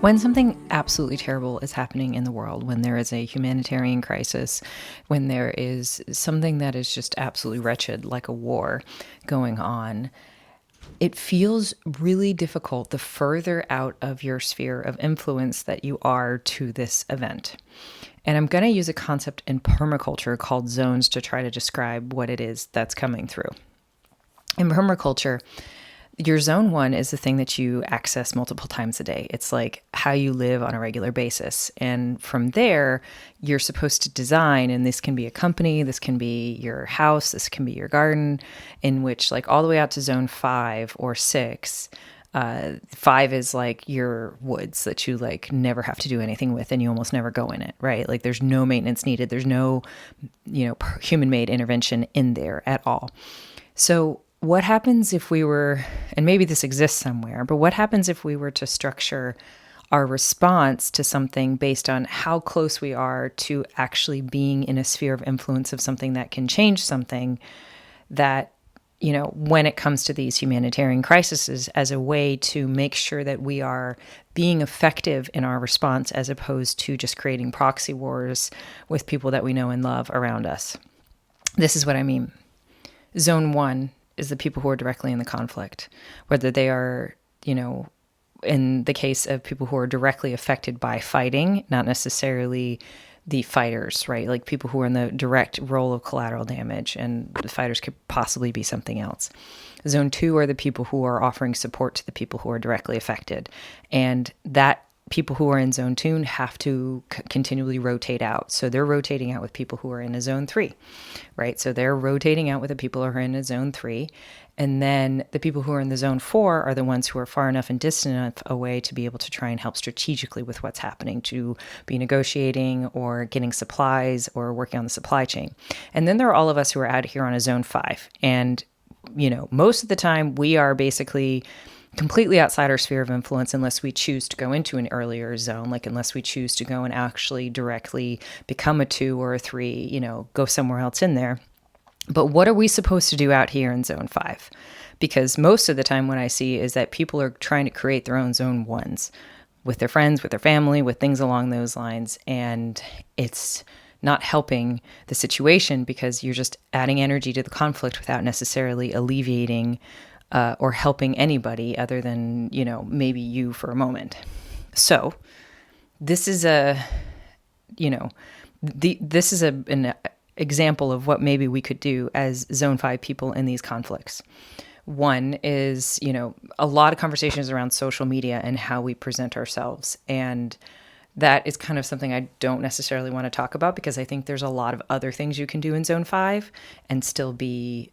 When something absolutely terrible is happening in the world, when there is a humanitarian crisis, when there is something that is just absolutely wretched, like a war going on, it feels really difficult the further out of your sphere of influence that you are to this event. And I'm going to use a concept in permaculture called zones to try to describe what it is that's coming through. In permaculture, your zone one is the thing that you access multiple times a day. It's like how you live on a regular basis. And from there, you're supposed to design, and this can be a company, this can be your house, this can be your garden, in which like all the way out to zone 5 or 6, 5 is like your woods that you like never have to do anything with, and you almost never go in it, right? Like there's no maintenance needed. There's no, human made intervention in there at all. So what happens if we were, and maybe this exists somewhere, but what happens if we were to structure our response to something based on how close we are to actually being in a sphere of influence of something that can change something that, when it comes to these humanitarian crises, as a way to make sure that we are being effective in our response as opposed to just creating proxy wars with people that we know and love around us. This is what I mean. Zone 1 is the people who are directly in the conflict, whether they are, in the case of people who are directly affected by fighting, not necessarily the fighters, right? Like people who are in the direct role of collateral damage, and the fighters could possibly be something else. Zone 2 are the people who are offering support to the people who are directly affected. And that people who are in zone 2 have to continually rotate out. So they're rotating out with people who are in a zone 3, right? So they're rotating out with the people who are in a zone 3. And then the people who are in the zone 4 are the ones who are far enough and distant enough away to be able to try and help strategically with what's happening, to be negotiating or getting supplies or working on the supply chain. And then there are all of us who are out here on a zone 5. And, most of the time we are basically completely outside our sphere of influence unless we choose to go into an earlier zone, like unless we choose to go and actually directly become a 2 or a 3, go somewhere else in there. But what are we supposed to do out here in zone 5? Because most of the time what I see is that people are trying to create their own zone 1s with their friends, with their family, with things along those lines. And it's not helping the situation because you're just adding energy to the conflict without necessarily alleviating or helping anybody other than, maybe you for a moment. So this is an example of what maybe we could do as zone 5 people in these conflicts. One is, a lot of conversations around social media and how we present ourselves. And that is kind of something I don't necessarily want to talk about because I think there's a lot of other things you can do in zone 5 and still be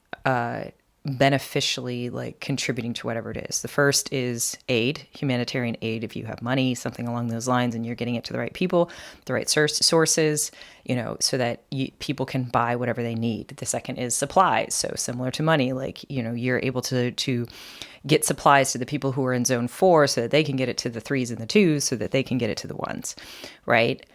beneficially like contributing to whatever it is. The first is aid, humanitarian aid. If you have money, something along those lines, and you're getting it to the right people, the right sources, so that people can buy whatever they need. The second is supplies. So similar to money, like, you're able to get supplies to the people who are in zone 4 so that they can get it to the 3s and the 2s so that they can get it to the 1s, right?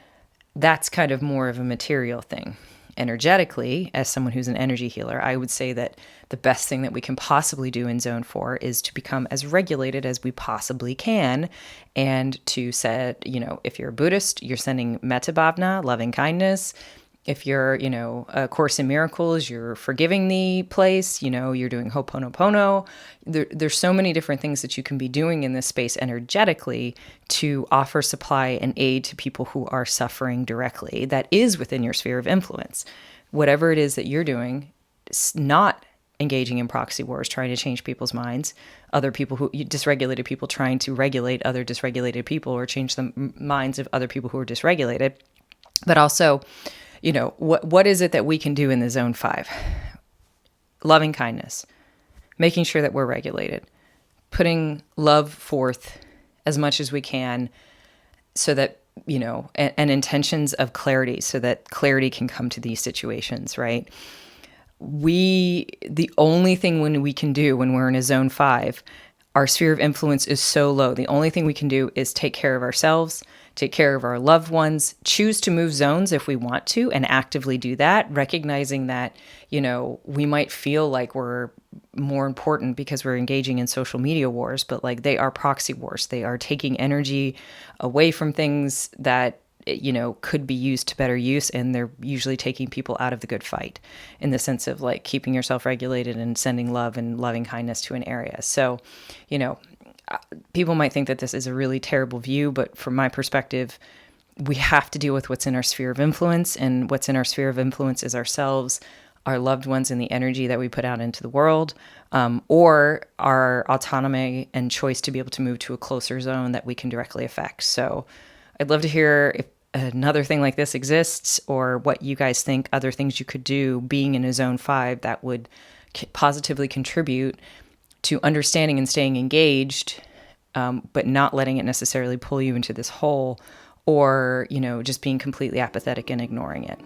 That's kind of more of a material thing. Energetically, as someone who's an energy healer, I would say that the best thing that we can possibly do in zone 4 is to become as regulated as we possibly can, and to set, if you're a Buddhist, you're sending metta bhavana, loving kindness. If you're, a Course in Miracles, you're forgiving the place, you're doing Ho'oponopono. There's so many different things that you can be doing in this space energetically to offer supply and aid to people who are suffering directly. That is within your sphere of influence. Whatever it is that you're doing, not engaging in proxy wars, trying to change people's minds, other people dysregulated people trying to regulate other dysregulated people or change the minds of other people who are dysregulated, but also, what is it that we can do in the zone 5? Loving kindness, making sure that we're regulated, putting love forth as much as we can so that, and intentions of clarity so that clarity can come to these situations, right? The only thing when we can do when we're in a zone 5, our sphere of influence is so low. The only thing we can do is take care of ourselves, take care of our loved ones, choose to move zones if we want to, and actively do that, recognizing that, we might feel like we're more important because we're engaging in social media wars, but like they are proxy wars. They are taking energy away from things that, you know, could be used to better use, and they're usually taking people out of the good fight in the sense of like keeping yourself regulated and sending love and loving kindness to an area. So, you know, people might think that this is a really terrible view, but from my perspective, we have to deal with what's in our sphere of influence, and what's in our sphere of influence is ourselves, our loved ones, and the energy that we put out into the world, or our autonomy and choice to be able to move to a closer zone that we can directly affect. So I'd love to hear if another thing like this exists, or what you guys think other things you could do being in a zone 5 that would positively contribute to understanding and staying engaged, but not letting it necessarily pull you into this hole, or, you know, just being completely apathetic and ignoring it.